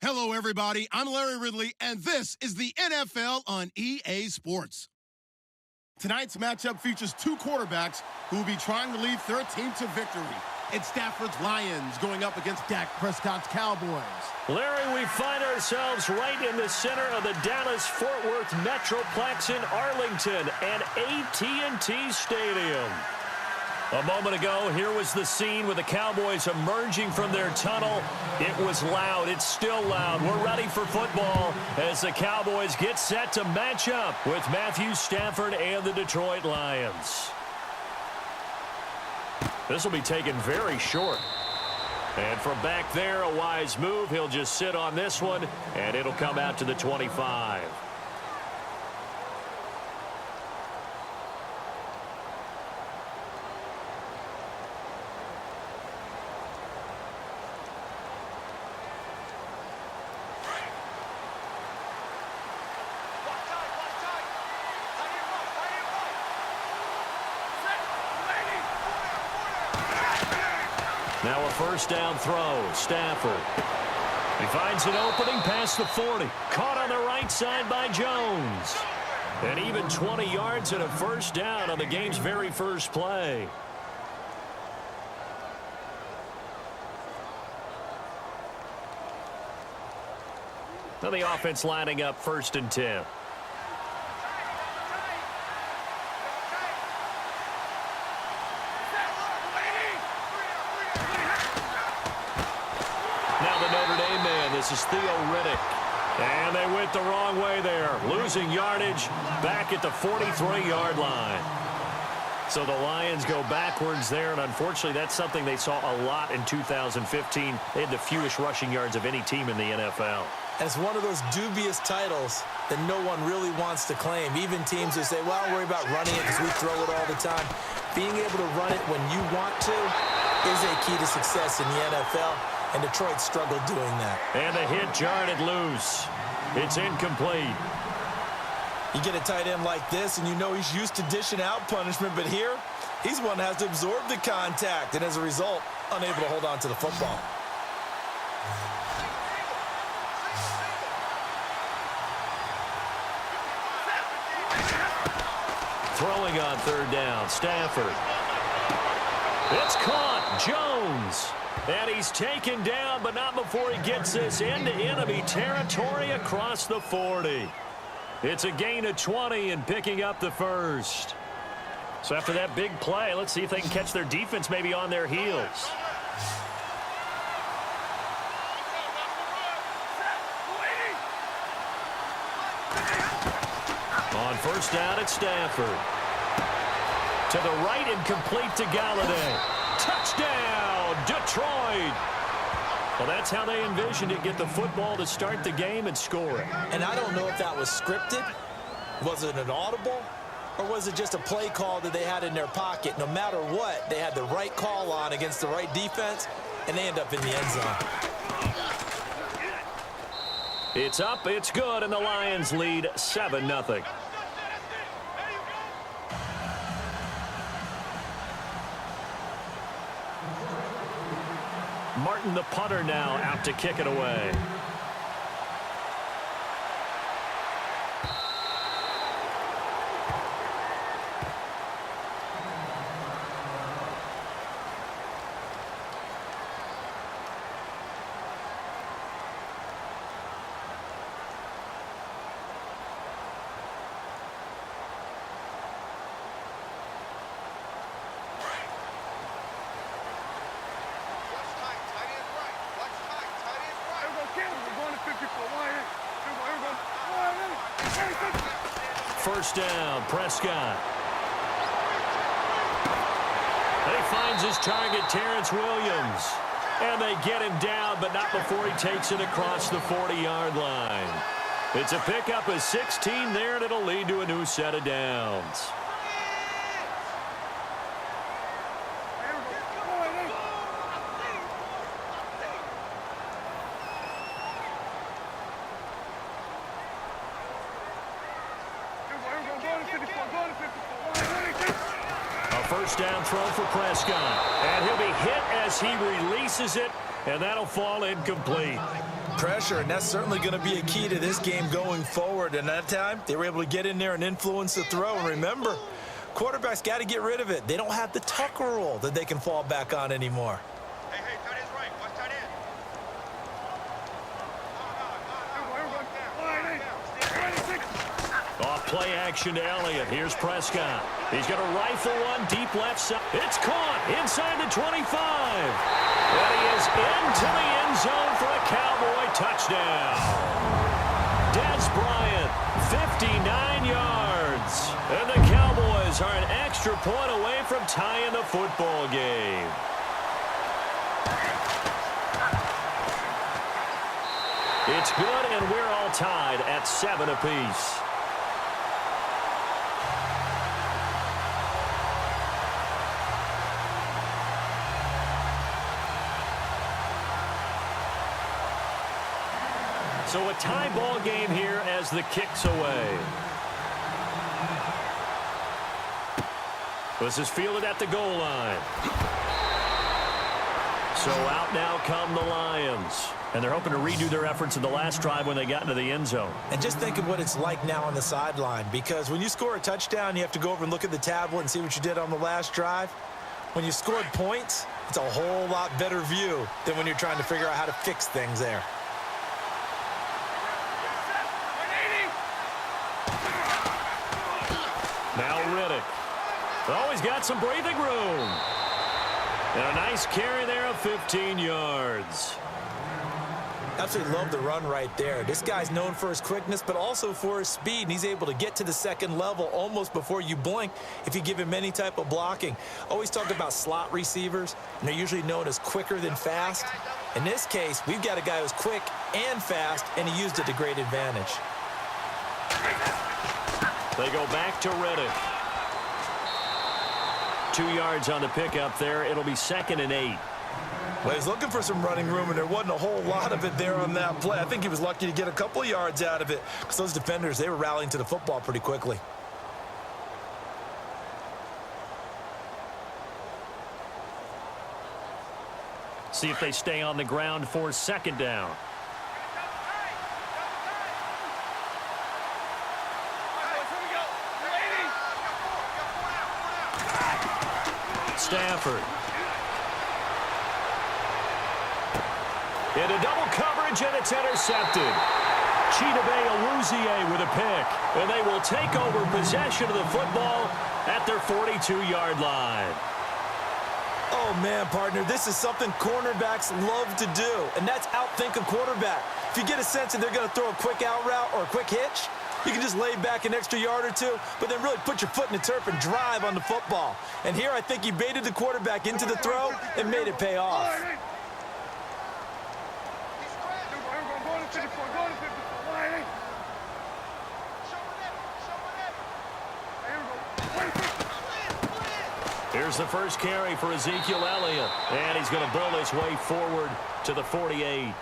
Hello, everybody. I'm Larry Ridley, and this is the NFL on EA Sports. Tonight's matchup features two quarterbacks who will be trying to lead their team to victory. It's Stafford's Lions going up against Dak Prescott's Cowboys. Larry, we find ourselves right in the center of the Dallas-Fort Worth Metroplex in Arlington and AT&T Stadium. A moment ago, here was the scene with the Cowboys emerging from their tunnel. It was loud. It's still loud. We're ready for football as the Cowboys get set to match up with Matthew Stafford and the Detroit Lions. This will be taken very short. And from back there, a wise move. He'll just sit on this one, and it'll come out to the 25. Now a first down throw. Stafford. He finds an opening past the 40. Caught on the right side by Jones. And even 20 yards and a first down on the game's very first play. Now the offense lining up 1st and 10. This is Theo Riddick. And they went the wrong way there. Losing yardage back at the 43-yard line. So the Lions go backwards there, and unfortunately that's something they saw a lot in 2015. They had the fewest rushing yards of any team in the NFL. And it's one of those dubious titles that no one really wants to claim. Even teams that say, well, don't worry about running it because we throw it all the time. Being able to run it when you want to is a key to success in the NFL. And Detroit struggled doing that. And the hit jarred it loose. It's incomplete. You get a tight end like this, and you know he's used to dishing out punishment, but here, he's one that has to absorb the contact, and as a result, unable to hold on to the football. Throwing on 3rd down, Stafford. It's caught. Jones. And he's taken down, but not before he gets this into enemy territory across the 40. It's a gain of 20 and picking up the first. So after that big play, let's see if they can catch their defense maybe on their heels. On 1st down, it's Stafford. To the right and complete to Galladay. Touchdown, Detroit. Well, that's how they envisioned it, get the football to start the game and score it. And I don't know if that was scripted. Was it an audible? Or was it just a play call that they had in their pocket? No matter what, they had the right call on against the right defense, and they end up in the end zone. It's up, it's good, and the Lions lead 7-0. Martin, the punter, now out to kick it away. First down, Prescott. And he finds his target, Terrence Williams. And they get him down, but not before he takes it across the 40-yard line. It's a pickup of 16 there, and it'll lead to a new set of downs. First down throw for Prescott. And he'll be hit as he releases it, and that'll fall incomplete. Pressure, and that's certainly going to be a key to this game going forward. And that time, they were able to get in there and influence the throw. And remember, quarterbacks got to get rid of it. They don't have the Tucker rule that they can fall back on anymore. Hey, tight end's right. Watch tight end. Off play action to Elliott. Here's Prescott. He's going to rifle one deep left side. It's caught inside the 25. And he is into the end zone for a Cowboy touchdown. Dez Bryant, 59 yards. And the Cowboys are an extra point away from tying the football game. It's good, and we're all tied at 7 apiece. So a tie ball game here as the kick's away. This is fielded at the goal line. So out now come the Lions. And they're hoping to redo their efforts in the last drive when they got into the end zone. And just think of what it's like now on the sideline, because when you score a touchdown, you have to go over and look at the tablet and see what you did on the last drive. When you scored points, it's a whole lot better view than when you're trying to figure out how to fix things there. Now Riddick. Oh, he's got some breathing room. And a nice carry there of 15 yards. Absolutely love the run right there. This guy's known for his quickness, but also for his speed. And he's able to get to the second level almost before you blink if you give him any type of blocking. Always talk about slot receivers, and they're usually known as quicker than fast. In this case, we've got a guy who's quick and fast, and he used it to great advantage. They go back to Riddick. 2 yards on the pickup there. It'll be 2nd and 8. Well, he's looking for some running room, and there wasn't a whole lot of it there on that play. I think he was lucky to get a couple of yards out of it because those defenders, they were rallying to the football pretty quickly. See if they stay on the ground for 2nd down. Stafford. Into double coverage, and it's intercepted. Chidobe Awuzie with a pick. And they will take over possession of the football at their 42-yard line. Oh, man, partner, this is something cornerbacks love to do, and that's outthink a quarterback. If you get a sense that they're going to throw a quick out route or a quick hitch, you can just lay back an extra yard or two, but then really put your foot in the turf and drive on the football. And here I think he baited the quarterback into the throw and made it pay off. Here's the first carry for Ezekiel Elliott, and he's going to build his way forward to the 48.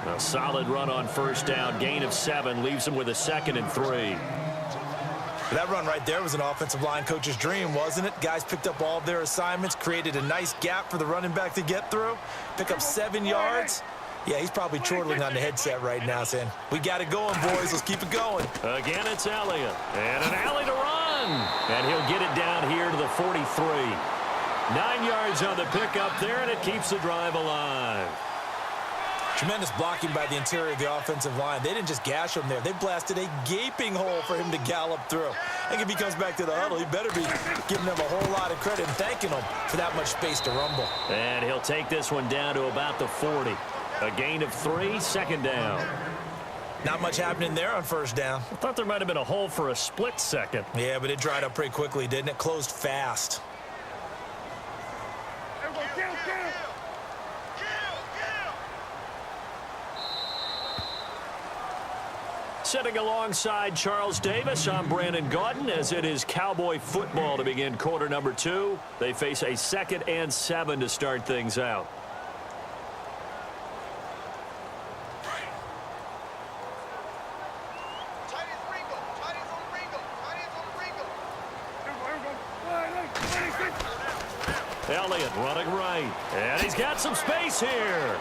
A solid run on 1st down, gain of 7, leaves him with a 2nd and 3. That run right there was an offensive line coach's dream, wasn't it? Guys picked up all of their assignments, created a nice gap for the running back to get through, pick up 7 yards. Yeah, he's probably chortling on the headset right now saying, we got it going, boys. Let's keep it going. Again, it's Elliott. And an alley to run. And he'll get it down here to the 43. 9 yards on the pickup there, and it keeps the drive alive. Tremendous blocking by the interior of the offensive line. They didn't just gash him there. They blasted a gaping hole for him to gallop through. I think if he comes back to the huddle, he better be giving them a whole lot of credit and thanking them for that much space to rumble. And he'll take this one down to about the 40. A gain of 3, 2nd down. Not much happening there on 1st down. I thought there might have been a hole for a split second. Yeah, but it dried up pretty quickly, didn't it? Closed fast. Sitting alongside Charles Davis, I'm Brandon Gaudin, as it is Cowboy football to begin quarter number 2. They face a 2nd and 7 to start things out. Elliott running right, and he's got some space here.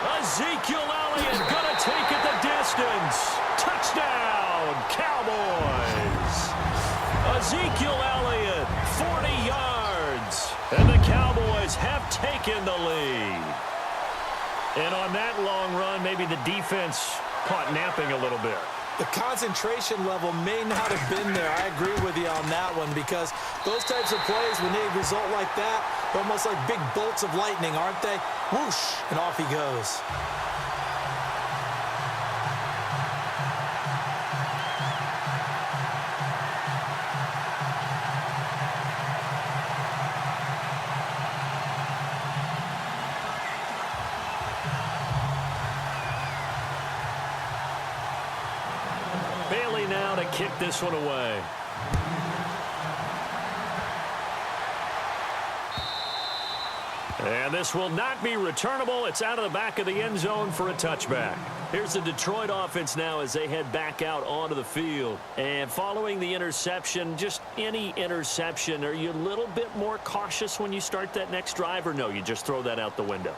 Ezekiel Elliott gonna take it the distance. Touchdown, Cowboys. Ezekiel Elliott, 40 yards. And the Cowboys have taken the lead. And on that long run, maybe the defense caught napping a little bit. The concentration level may not have been there. I agree with you on that one because those types of plays, when they result like that, they're almost like big bolts of lightning, aren't they? Whoosh, and off he goes. Bailey now to kick this one away. And this will not be returnable. It's out of the back of the end zone for a touchback. Here's the Detroit offense now as they head back out onto the field. And following the interception, just any interception, are you a little bit more cautious when you start that next drive, or no, you just throw that out the window?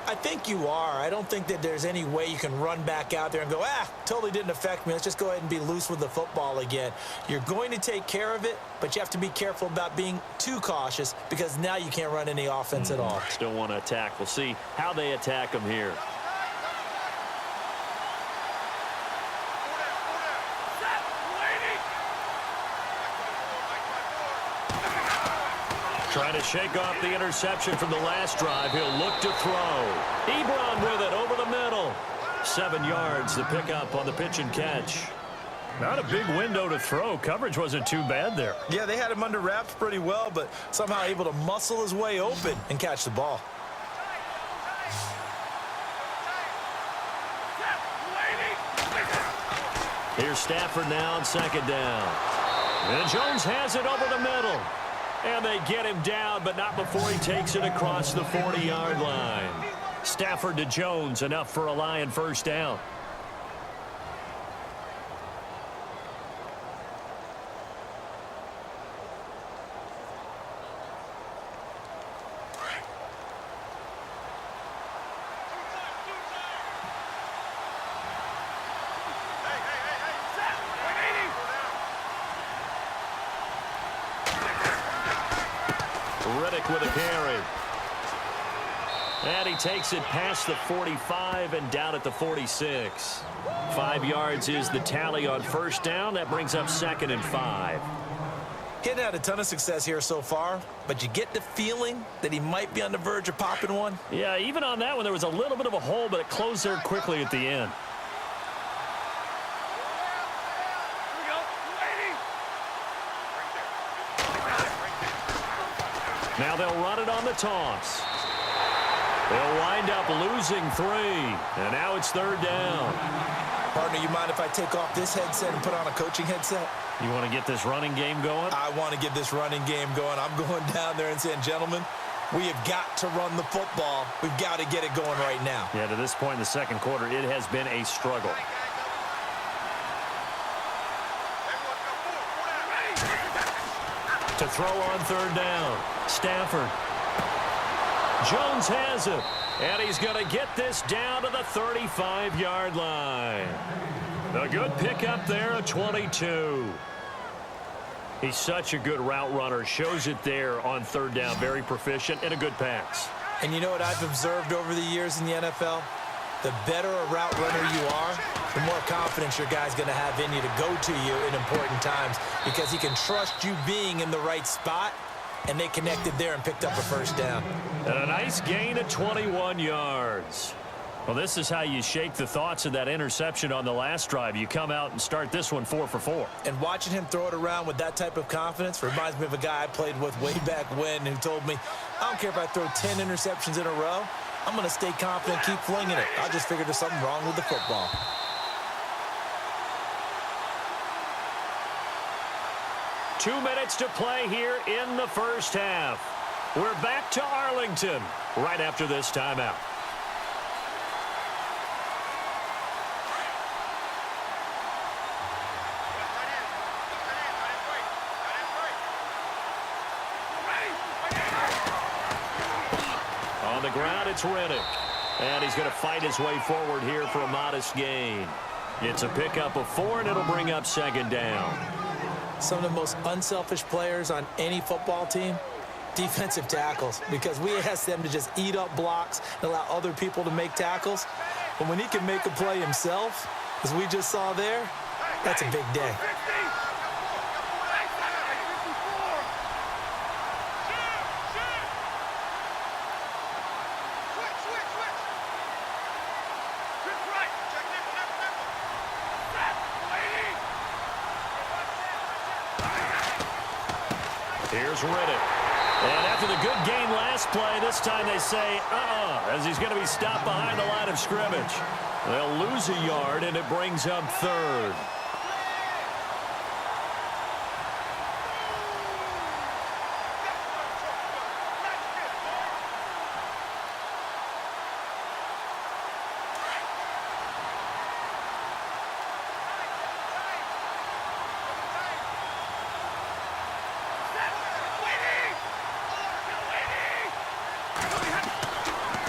I think you are. I don't think that there's any way you can run back out there and go, totally didn't affect me. Let's just go ahead and be loose with the football again. You're going to take care of it, but you have to be careful about being too cautious because now you can't run any offense at all. Still want to attack. We'll see how they attack them here. Trying to shake off the interception from the last drive. He'll look to throw. Ebron with it over the middle. 7 yards to pick up on the pitch and catch. Not a big window to throw. Coverage wasn't too bad there. Yeah, they had him under wraps pretty well, but somehow able to muscle his way open and catch the ball. Here's Stafford now on second down. And Jones has it over the middle. And they get him down, but not before he takes it across the 40-yard line. Stafford to Jones, enough for a Lion first down. With a carry. And he takes it past the 45 and down at the 46. 5 yards is the tally on first down. That brings up 2nd and 5. Getting had a ton of success here so far, but you get the feeling that he might be on the verge of popping one. Yeah, even on that one, there was a little bit of a hole, but it closed there quickly at the end. Now they'll run it on the toss. They'll wind up losing 3. And now it's 3rd down. Partner, you mind if I take off this headset and put on a coaching headset? You want to get this running game going? I want to get this running game going. I'm going down there and saying, gentlemen, we have got to run the football. We've got to get it going right now. Yeah, to this point in the second quarter, it has been a struggle. To throw on 3rd down. Stafford. Jones has it. And he's going to get this down to the 35-yard line. A good pickup there at 22. He's such a good route runner. Shows it there on 3rd down. Very proficient and a good pass. And you know what I've observed over the years in the NFL? The better a route runner you are, the more confidence your guy's going to have in you to go to you in important times because he can trust you being in the right spot, and they connected there and picked up a first down. And a nice gain of 21 yards. Well, this is how you shake the thoughts of that interception on the last drive. You come out and start this one 4 for 4. And watching him throw it around with that type of confidence reminds me of a guy I played with way back when who told me, I don't care if I throw 10 interceptions in a row. I'm going to stay confident, keep flinging it. I just figured there's something wrong with the football. Two minutes to play here in the first half. We're back to Arlington right after this timeout. On the ground, it's Reddick. And he's going to fight his way forward here for a modest gain. It's a pickup of 4, and it'll bring up second down. Some of the most unselfish players on any football team, defensive tackles, because we ask them to just eat up blocks and allow other people to make tackles. But when he can make a play himself, as we just saw there, that's a big day. Here's Riddick. And after the good game last play, this time they say, as he's going to be stopped behind the line of scrimmage. They'll lose a yard, and it brings up third.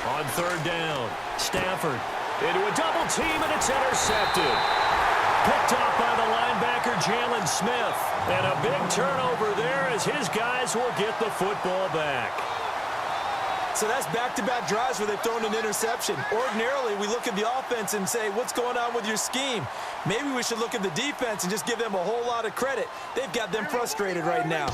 On third down, Stafford into a double team, and it's intercepted. Picked off by the linebacker, Jalen Smith. And a big turnover there as his guys will get the football back. So that's back-to-back drives where they've thrown an interception. Ordinarily, we look at the offense and say, what's going on with your scheme? Maybe we should look at the defense and just give them a whole lot of credit. They've got them frustrated right now.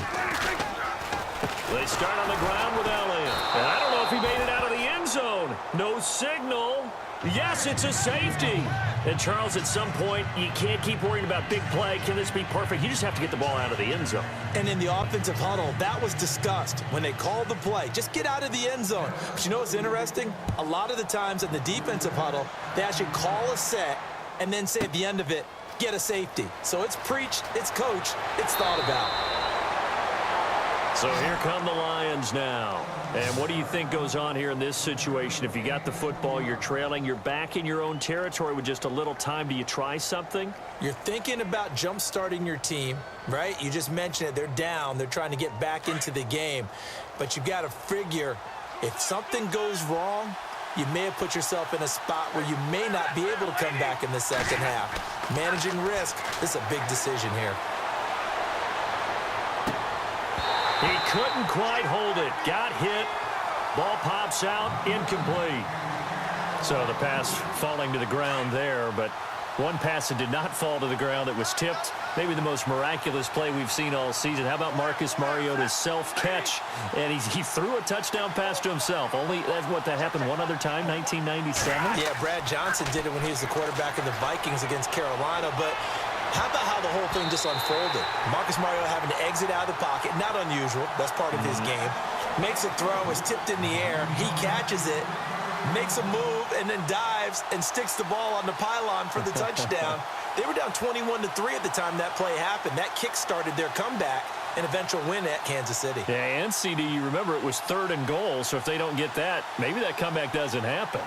They start on the ground with Elliott. And I don't know if he made it out of the end zone. No signal. Yes, it's a safety. And, Charles, at some point, you can't keep worrying about big play. Can this be perfect? You just have to get the ball out of the end zone. And in the offensive huddle, that was discussed when they called the play. Just get out of the end zone. But you know what's interesting? A lot of the times in the defensive huddle, they actually call a set and then say at the end of it, get a safety. So it's preached, it's coached, it's thought about. So here come the Lions now. And what do you think goes on here in this situation? If you got the football, you're trailing, you're back in your own territory with just a little time. Do you try something? You're thinking about jump-starting your team, right? You just mentioned it. They're down. They're trying to get back into the game. But you've got to figure if something goes wrong, you may have put yourself in a spot where you may not be able to come back in the second half. Managing risk, this is a big decision here. He couldn't quite hold it. Got hit. Ball pops out. Incomplete. So the pass falling to the ground there, but one pass that did not fall to the ground that was tipped. Maybe the most miraculous play we've seen all season. How about Marcus Mariota's self-catch? And he threw a touchdown pass to himself. Only that happened one other time, 1997? Yeah, Brad Johnson did it when he was the quarterback of the Vikings against Carolina, but how about how the whole thing just unfolded? Marcus Mariota having to exit out of the pocket. Not unusual. That's part of his game. Makes a throw. Is tipped in the air. He catches it, makes a move, and then dives and sticks the ball on the pylon for the touchdown. They were down 21-3 at the time that play happened. That kick-started their comeback and eventual win at Kansas City. Yeah, and CD, you remember it was 3rd and goal, so if they don't get that, maybe that comeback doesn't happen.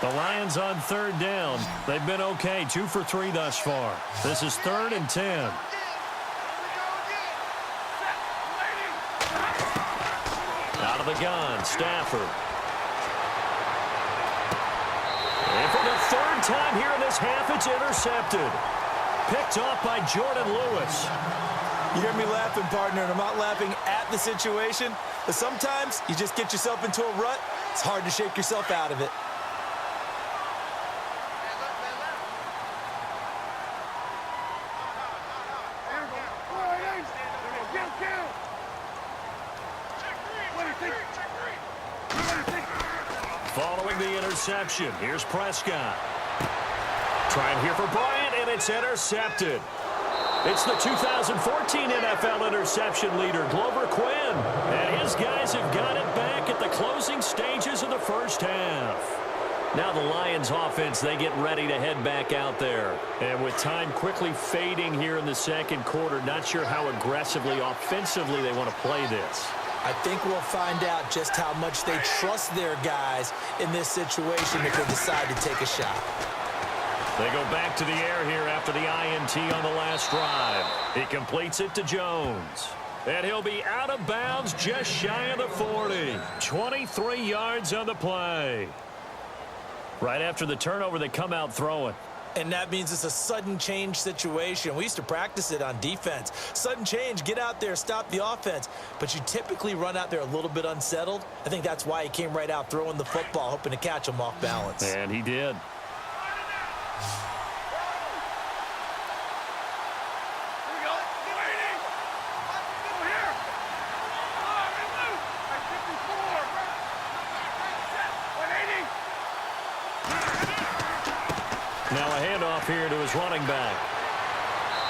The Lions on 3rd down. They've been okay, 2 for 3 thus far. This is 3rd and 10. Out of the gun, Stafford. And for the 3rd time here in this half, it's intercepted. Picked off by Jordan Lewis. You hear me laughing, partner, and I'm not laughing at the situation, but sometimes you just get yourself into a rut. It's hard to shake yourself out of it. Following the interception, here's Prescott. Trying here for Bryant, and it's intercepted. It's the 2014 NFL interception leader, Glover Quinn. And his guys have got it back at the closing stages of the first half. Now the Lions offense, they get ready to head back out there. And with time quickly fading here in the second quarter, not sure how aggressively, offensively they want to play this. I think we'll find out just how much they trust their guys in this situation if they decide to take a shot. They go back to the air here after the INT on the last drive. He completes it to Jones. And he'll be out of bounds just shy of the 40. 23 yards on the play. Right after the turnover, they come out throwing. And that means it's a sudden change situation. We used to practice it on defense. Sudden change, get out there, stop the offense. But you typically run out there a little bit unsettled. I think that's why he came right out throwing the football, hoping to catch him off balance. And he did. Now a handoff here to his running back.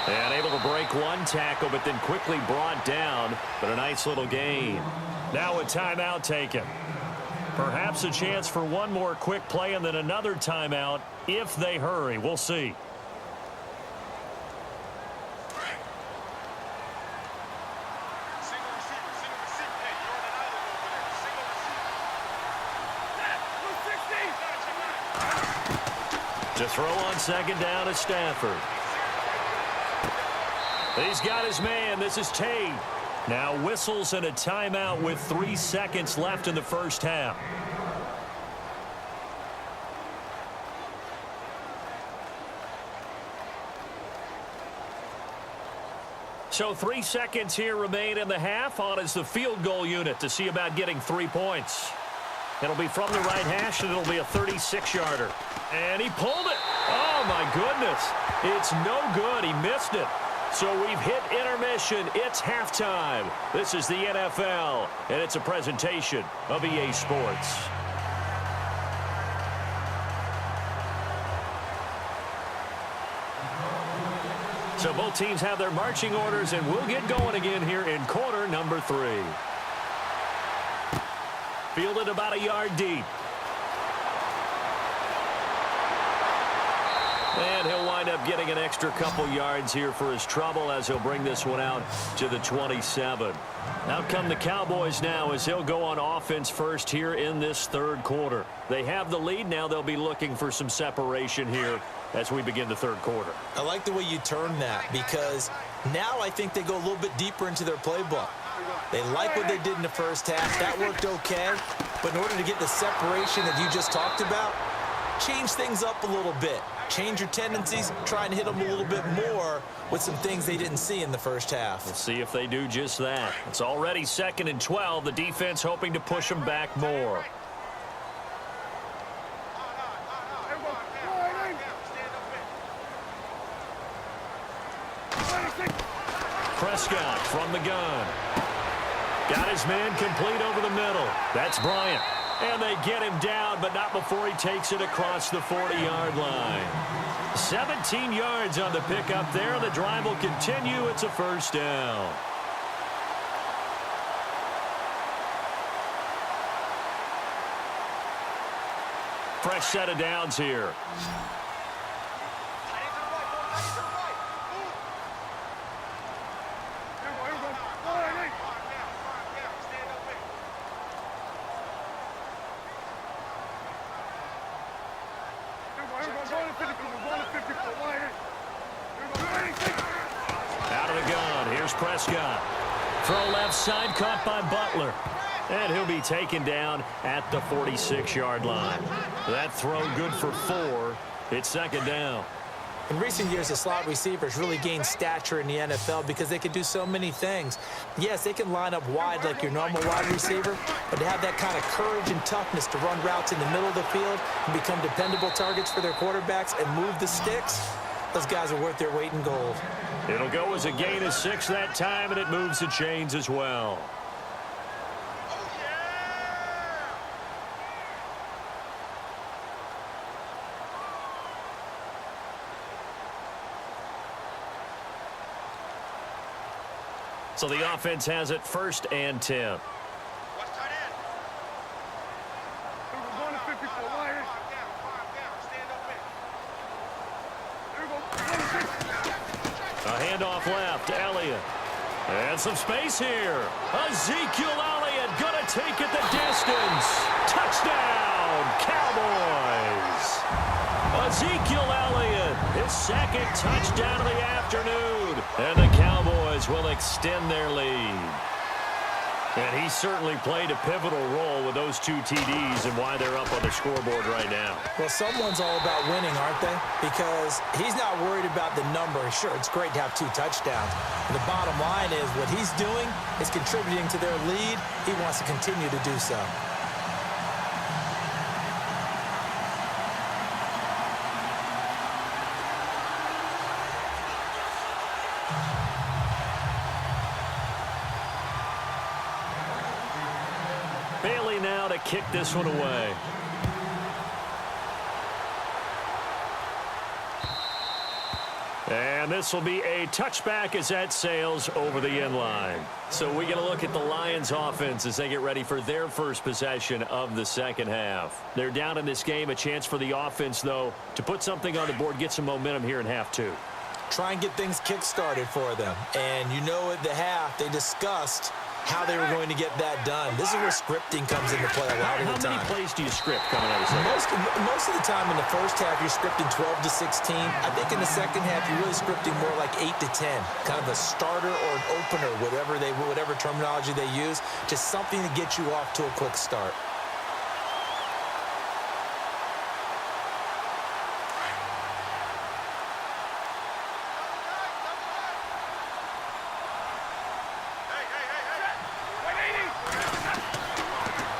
And able to break one tackle, but then quickly brought down. But a nice little gain. Now a timeout taken. Perhaps a chance for one more quick play and then another timeout if they hurry. We'll see. To throw on second down is Stafford. He's got his man. This is Tate. Now whistles and a timeout with 3 seconds left in the first half. So 3 seconds here remain in the half. On is the field goal unit to see about getting 3 points. It'll be from the right hash, and it'll be a 36-yarder. And he pulled it. Oh, my goodness. It's no good. He missed it. So we've hit intermission. It's halftime. This is the NFL, and it's a presentation of EA Sports. So both teams have their marching orders, and we'll get going again here in quarter number 3. Fielded about a yard deep. And he'll wind up getting an extra couple yards here for his trouble as he'll bring this one out to the 27. Out come the Cowboys now as he'll go on offense first here in this third quarter. They have the lead. Now they'll be looking for some separation here as we begin the third quarter. I like the way you turn that because now I think they go a little bit deeper into their playbook. They like what they did in the first half. That worked okay. But in order to get the separation that you just talked about, change things up a little bit. Change your tendencies. Try and hit them a little bit more with some things they didn't see in the first half. We'll see if they do just that. It's already 2nd and 12. The defense hoping to push them back more. Prescott from the gun. Got his man complete over the middle. That's Bryant. And they get him down, but not before he takes it across the 40-yard line. 17 yards on the pickup there. The drive will continue. It's a first down. Fresh set of downs here. Out of the gun. Here's Prescott. Throw left side, caught by Butler. And he'll be taken down at the 46-yard line. That throw good for 4. It's second down. In recent years, the slot receivers really gained stature in the NFL because they can do so many things. Yes, they can line up wide like your normal wide receiver, but to have that kind of courage and toughness to run routes in the middle of the field and become dependable targets for their quarterbacks and move the sticks, those guys are worth their weight in gold. It'll go as a gain of 6 that time, and it moves the chains as well. So the offense has it 1st and 10. A handoff left, Elliott. And some space here. Ezekiel Elliott gonna take it the distance. Touchdown, Cowboys. Ezekiel Elliott, his 2nd touchdown of the afternoon. And the Cowboys will extend their lead. And he certainly played a pivotal role with those 2 TDs and why they're up on the scoreboard right now. Well, someone's all about winning, aren't they? Because he's not worried about the number. Sure, it's great to have 2 touchdowns. And the bottom line is what he's doing is contributing to their lead. He wants to continue to do so. Bailey now to kick this one away. And this will be a touchback as that sails over the end line. So we get a look at the Lions offense as they get ready for their first possession of the second half. They're down in this game. A chance for the offense, though, to put something on the board, get some momentum here in half 2. Try and get things kick-started for them. And you know at the half, they discussed how they were going to get that done. This is where scripting comes into play a lot of the time. How many plays do you script coming out of the second? Most of the time in the first half, you're scripting 12 to 16. I think in the second half, you're really scripting more like 8 to 10. Kind of a starter or an opener, whatever terminology they use. Just something to get you off to a quick start.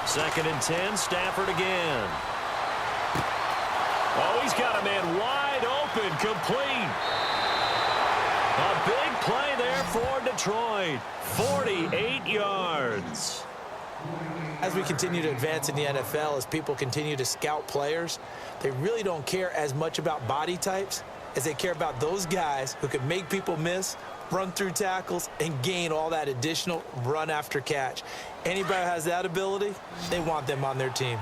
Second and 10, Stafford again. Oh, he's got a man wide open, complete. A big play there for Detroit. 48 yards. As we continue to advance in the NFL, as people continue to scout players, they really don't care as much about body types as they care about those guys who can make people miss, run through tackles, and gain all that additional run after catch. Anybody who has that ability, they want them on their team.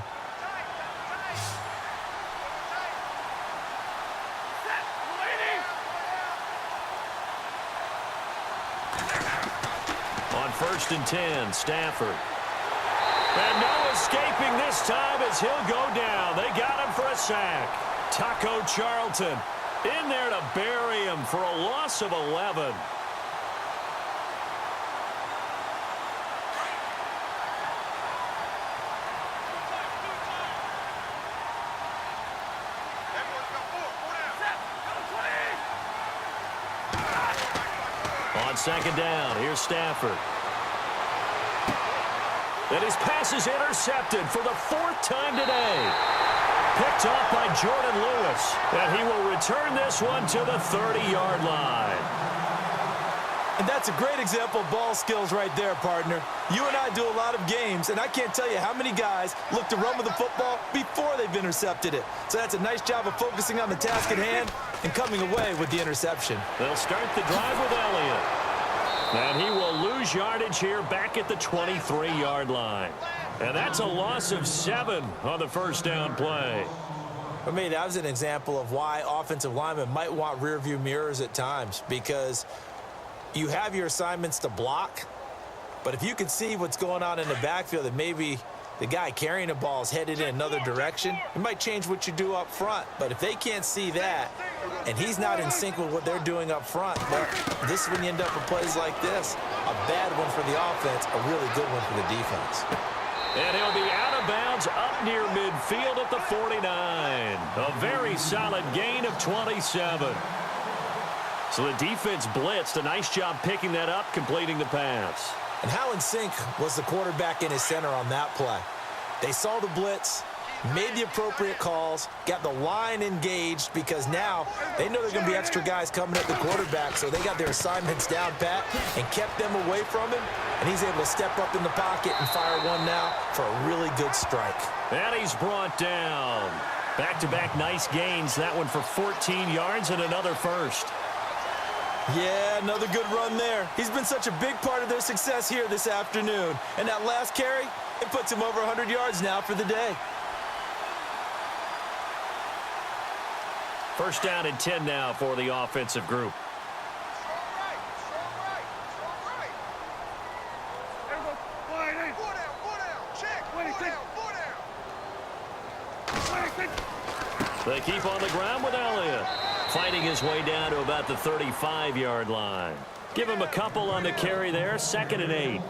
On first and 10, Stafford. And no escaping this time as he'll go down. They got him for a sack. Taco Charlton in there to bury him for a loss of 11. On second down, here's Stafford. And his pass is intercepted for the 4th time today. Picked off by Jordan Lewis. And he will return this one to the 30-yard line. And that's a great example of ball skills right there, partner. You and I do a lot of games, and I can't tell you how many guys look to run with the football before they've intercepted it. So that's a nice job of focusing on the task at hand and coming away with the interception. They'll start the drive with Elliott. And he will lose yardage here back at the 23-yard line. And that's a loss of 7 on the first down play. For me, that was an example of why offensive linemen might want rearview mirrors at times, because you have your assignments to block, but if you can see what's going on in the backfield and maybe the guy carrying the ball is headed in another direction, it might change what you do up front. But if they can't see that and he's not in sync with what they're doing up front, well, this is when you end up with plays like this. A bad one for the offense, a really good one for the defense. And he'll be out of bounds up near midfield at the 49. A very solid gain of 27. So the defense blitzed. A nice job picking that up, completing the pass. And how in sync was the quarterback in his center on that play? They saw the blitz, made the appropriate calls, got the line engaged, because now they know there's going to be extra guys coming at the quarterback, so they got their assignments down pat and kept them away from him, and he's able to step up in the pocket and fire one now for a really good strike. And he's brought down. Back-to-back nice gains. That one for 14 yards and another first. Yeah, another good run there. He's been such a big part of their success here this afternoon. And that last carry, it puts him over 100 yards now for the day. First down and 10 now for the offensive group. They keep on the ground with Elliott. Fighting his way down to about the 35-yard line. Give him a couple on the carry there. 2nd and 8.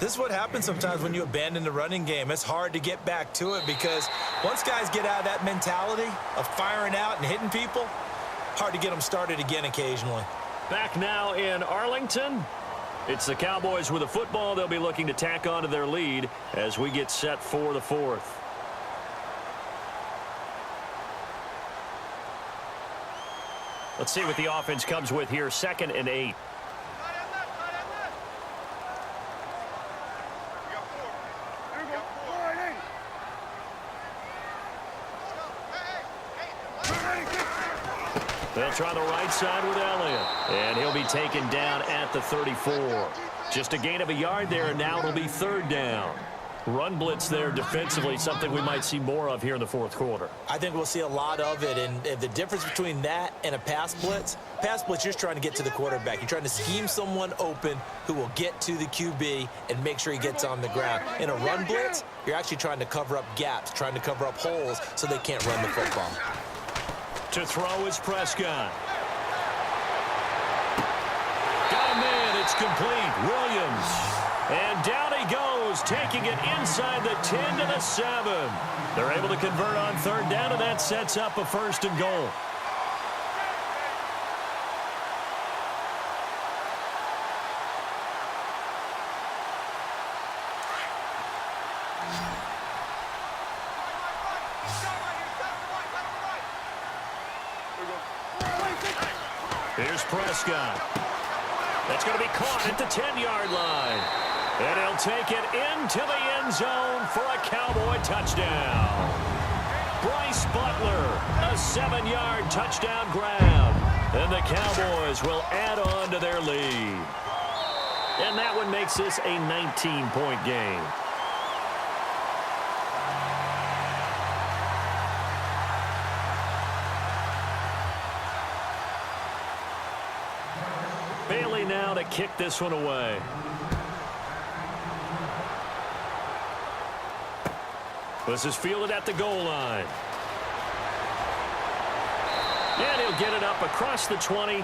This is what happens sometimes when you abandon the running game. It's hard to get back to it because once guys get out of that mentality of firing out and hitting people, hard to get them started again occasionally. Back now in Arlington. It's the Cowboys with a football. They'll be looking to tack on to their lead as we get set for the fourth. Let's see what the offense comes with here. 2nd and 8. They'll try the right side with Elliott. And he'll be taken down at the 34. Just a gain of a yard there, and now it'll be 3rd down. Run blitz there defensively, something we might see more of here in the fourth quarter. I think we'll see a lot of it, and the difference between that and a pass blitz, you're just trying to get to the quarterback. You're trying to scheme someone open who will get to the QB and make sure he gets on the ground. In a run blitz, you're actually trying to cover up gaps, trying to cover up holes so they can't run the football. To throw is Prescott. Got a man, it's complete. Williams. And down he goes, taking it inside the 10 to the 7. They're able to convert on 3rd down, and that sets up a 1st and goal. Here's Prescott. That's going to be caught at the 10-yard line. And he'll take it into the end zone for a Cowboy touchdown. Bryce Butler, a 7-yard touchdown grab. And the Cowboys will add on to their lead. And that one makes this a 19-point game. Bailey now to kick this one away. This is fielded at the goal line. And he'll get it up across the 20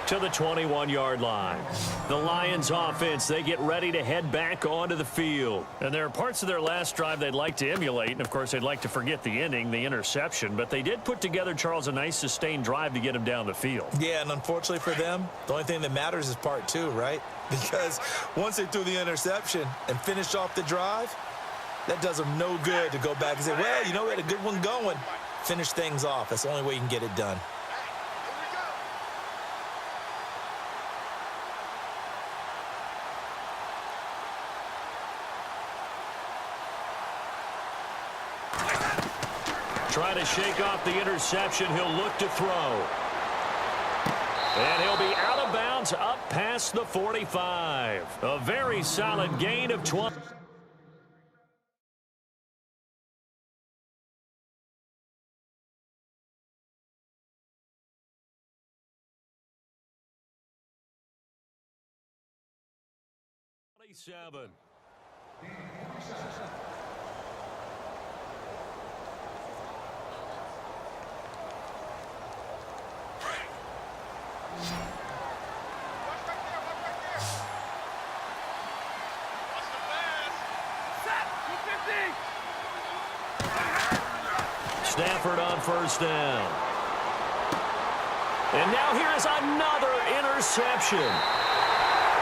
to the 21-yard line. The Lions offense, they get ready to head back onto the field. And there are parts of their last drive they'd like to emulate. And, of course, they'd like to forget the ending, the interception. But they did put together, Charles, a nice sustained drive to get him down the field. Yeah, and unfortunately for them, the only thing that matters is part 2, right? Because once they threw the interception and finished off the drive, that does them no good to go back and say, well, you know, we had a good one going. Finish things off. That's the only way you can get it done. Trying to shake off the interception. He'll look to throw. And he'll be out of bounds up past the 45. A very solid gain of 20. Seven. Stafford on 1st down. And now here is another interception.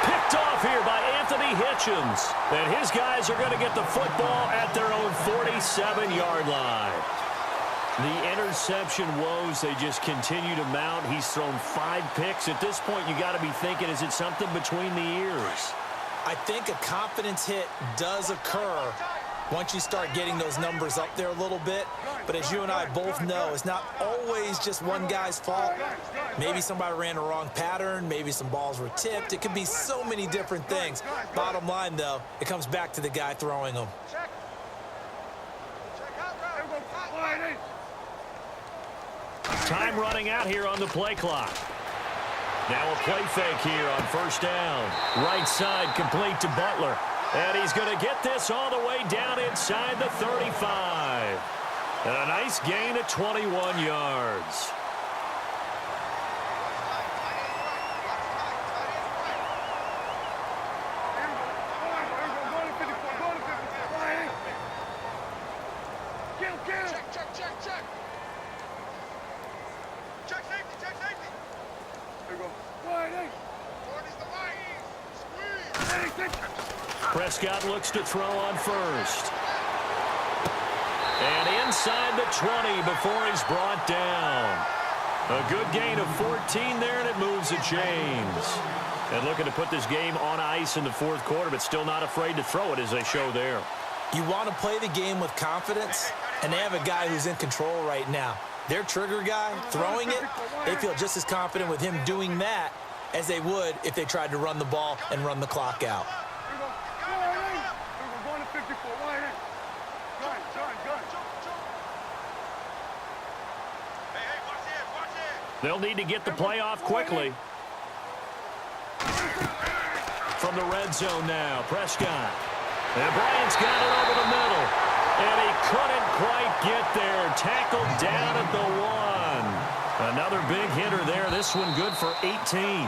Picked off here by Anthony Hitchens. And his guys are going to get the football at their own 47-yard line. The interception woes, they just continue to mount. He's thrown 5 picks. At this point, you got to be thinking, is it something between the ears? I think a confidence hit does occur once you start getting those numbers up there a little bit. But as you and I both know, it's not always just one guy's fault. Maybe somebody ran a wrong pattern. Maybe some balls were tipped. It could be so many different things. Bottom line, though, it comes back to the guy throwing them. Time running out here on the play clock. Now a play fake here on 1st down. Right side complete to Butler. And he's going to get this all the way down inside the 35. And a nice gain of 21 yards. Prescott looks to throw on first. And inside the 20 before he's brought down. A good gain of 14 there, and it moves the chains. And looking to put this game on ice in the fourth quarter, but still not afraid to throw it as they show there. You want to play the game with confidence, and they have a guy who's in control right now. Their trigger guy, throwing it, they feel just as confident with him doing that as they would if they tried to run the ball and run the clock out. They'll need to get the play off quickly. From the red zone now, Prescott. And Bryant's got it over the middle. And he couldn't quite get there. Tackled down at the 1. Another big hitter there. This one good for 18.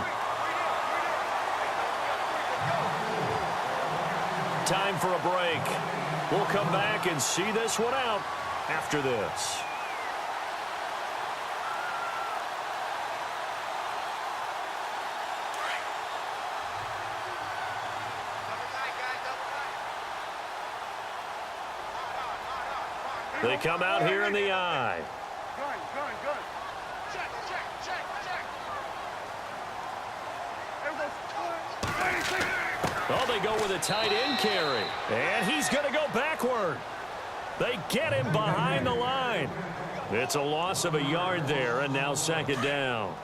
Time for a break. We'll come back and see this one out after this. They come out here in the eye. Oh, they go with a tight end carry. And he's going to go backward. They get him behind the line. It's a loss of a yard there, and now second down.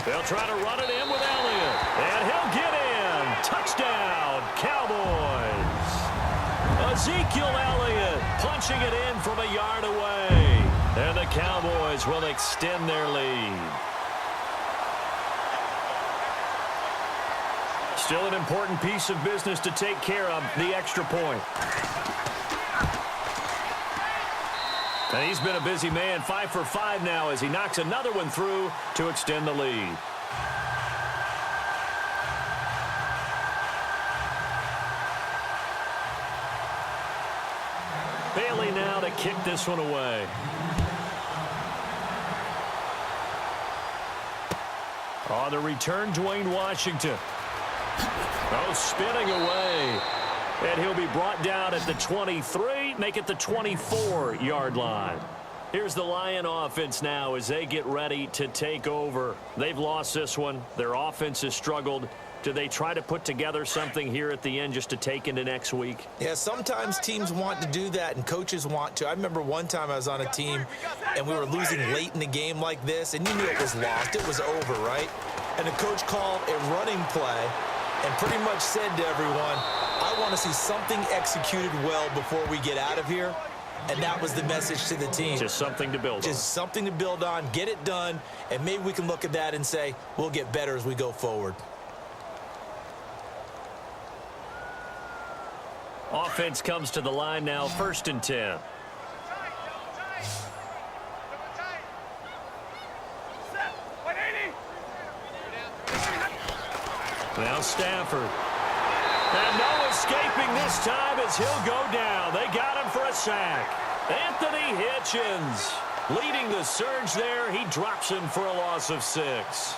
They'll try to run it in with Elliott. And he'll get in. Touchdown, Cowboys. Ezekiel Elliott punching it in from a yard away. And the Cowboys will extend their lead. Still an important piece of business to take care of, the extra point. And he's been a busy man, 5 for 5 now as he knocks another one through to extend the lead. Bailey now to kick this one away. On the return, Dwayne Washington. Oh, spinning away. And he'll be brought down at the 23, make it the 24-yard line. Here's the Lion offense now as they get ready to take over. They've lost this one. Their offense has struggled. Do they try to put together something here at the end just to take into next week? Yeah, sometimes teams want to do that and coaches want to. I remember one time I was on a team and we were losing late in the game like this, and you knew it was lost. It was over, right? And the coach called a running play and pretty much said to everyone, I want to see something executed well before we get out of here. And that was the message to the team. Just something to build on. Just something to build on, get it done, and maybe we can look at that and say, we'll get better as we go forward. Offense comes to the line now, 1st and 10. Now Stafford. And no escaping this time as he'll go down. They got him for a sack. Anthony Hitchens leading the surge there. He drops him for a loss of 6.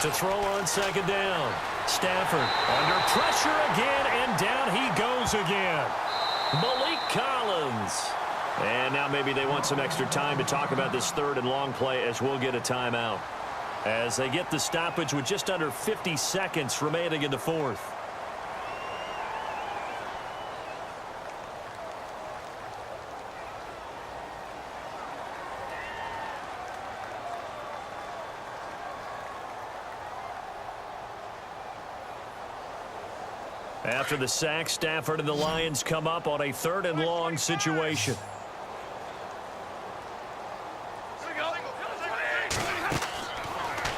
To throw on 2nd down. Stafford under pressure again, and down he goes again. Malik Collins. And now maybe they want some extra time to talk about this 3rd and long play as we'll get a timeout. As they get the stoppage with just under 50 seconds remaining in the 4th. After the sack, Stafford and the Lions come up on a 3rd and long situation.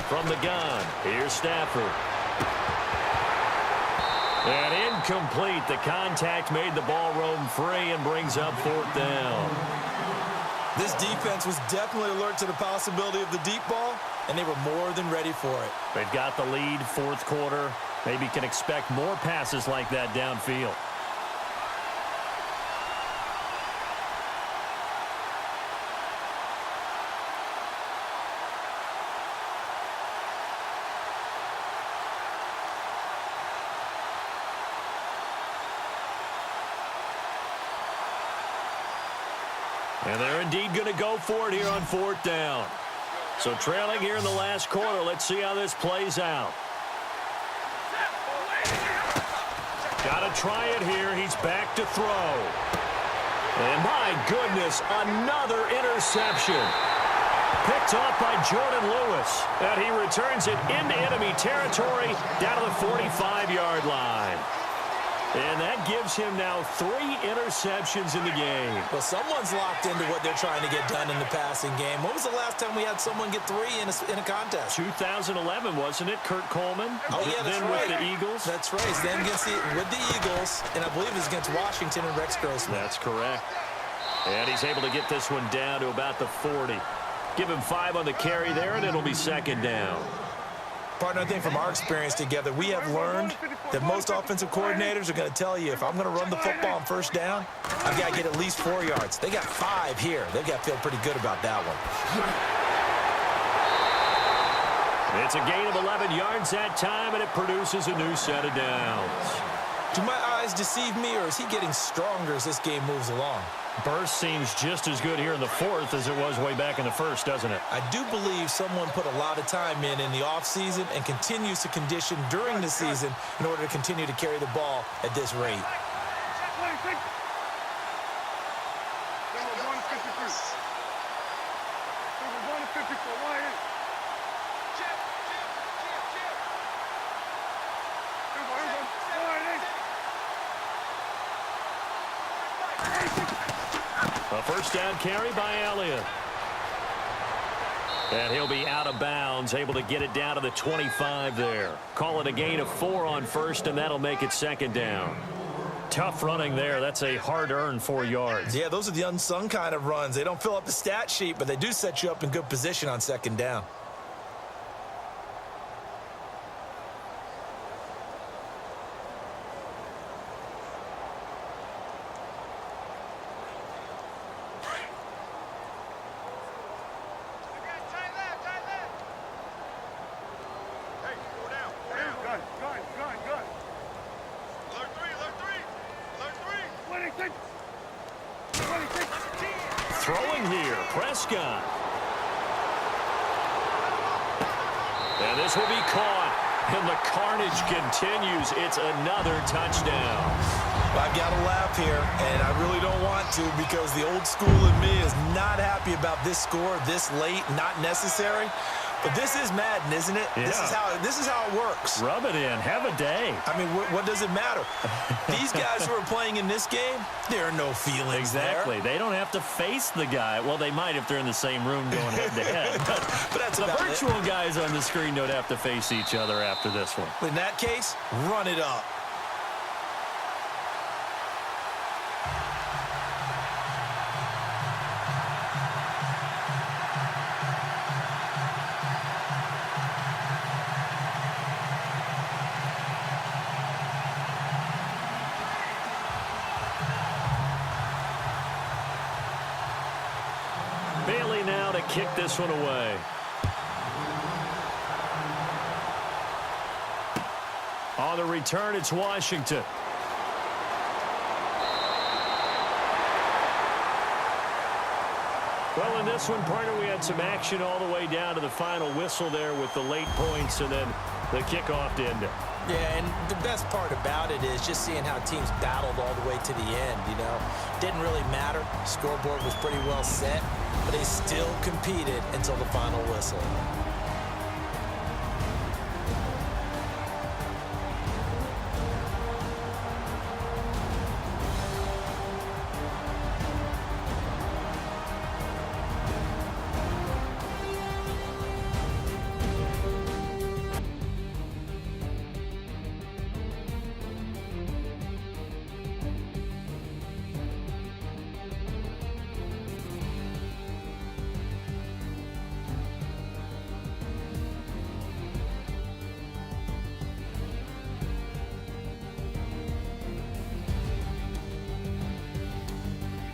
From the gun, here's Stafford. And incomplete. The contact made the ball roam free and brings up 4th down. This defense was definitely alert to the possibility of the deep ball, and they were more than ready for it. They've got the lead, fourth quarter. Maybe can expect more passes like that downfield. And they're indeed going to go for it here on fourth down. So trailing here in the last quarter. Let's see how this plays out. Got to try it here. He's back to throw. And my goodness, another interception. Picked off by Jordan Lewis. And he returns it into enemy territory down to the 45-yard line. And that gives him now 3 interceptions in the game. Well, someone's locked into what they're trying to get done in the passing game. When was the last time we had someone get 3 in a contest? 2011, wasn't it? Kurt Coleman? Oh, yeah, that's then right. with the Eagles? That's right. Then with the Eagles, and I believe it was against Washington and Rex Grossman. That's correct. And he's able to get this one down to about the 40. Give him 5 on the carry there, and it'll be second down. Partner, I think from our experience together, we have learned that most offensive coordinators are going to tell you, if I'm going to run the football on first down, I've got to get at least 4 yards. They got 5 here. They've got to feel pretty good about that one. It's a gain of 11 yards that time, and it produces a new set of downs. Do my eyes deceive me, or is he getting stronger as this game moves along? Burst seems just as good here in the fourth as it was way back in the first, doesn't it? I do believe someone put a lot of time in the offseason and continues to condition during the season in order to continue to carry the ball at this rate. A first down carry by Elliott. And he'll be out of bounds, able to get it down to the 25 there. Call it a gain of 4 on first, and that'll make it second down. Tough running there. That's a hard-earned 4 yards. Yeah, those are the unsung kind of runs. They don't fill up the stat sheet, but they do set you up in good position on second down. Throwing here, Prescott. And this will be caught. And the carnage continues. It's another touchdown. I've got to laugh here, and I really don't want to, because the old school in me is not happy about this score this late, not necessary. But this is Madden, isn't it? Yeah. This is how it works. Rub it in. Have a day. I mean, what does it matter? These guys who are playing in this game, there are no feelings Exactly. there. They don't have to face the guy. Well, they might if they're in the same room going head-to-head. But that's the about virtual guys on the screen don't have to face each other after this one. In that case, run it up. Bailey now to kick this one away. On the return, it's Washington. Well, in this one, partner, we had some action all the way down to the final whistle there with the late points and then the kickoff to end it. Yeah, and the best part about it is just seeing how teams battled all the way to the end, you know. Didn't really matter. Scoreboard was pretty well set, but they still competed until the final whistle.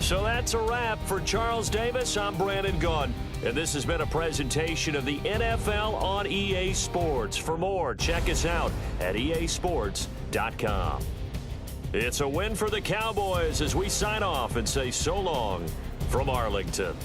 So that's a wrap. For Charles Davis, I'm Brandon Gunn. And this has been a presentation of the NFL on EA Sports. For more, check us out at easports.com. It's a win for the Cowboys as we sign off and say so long from Arlington.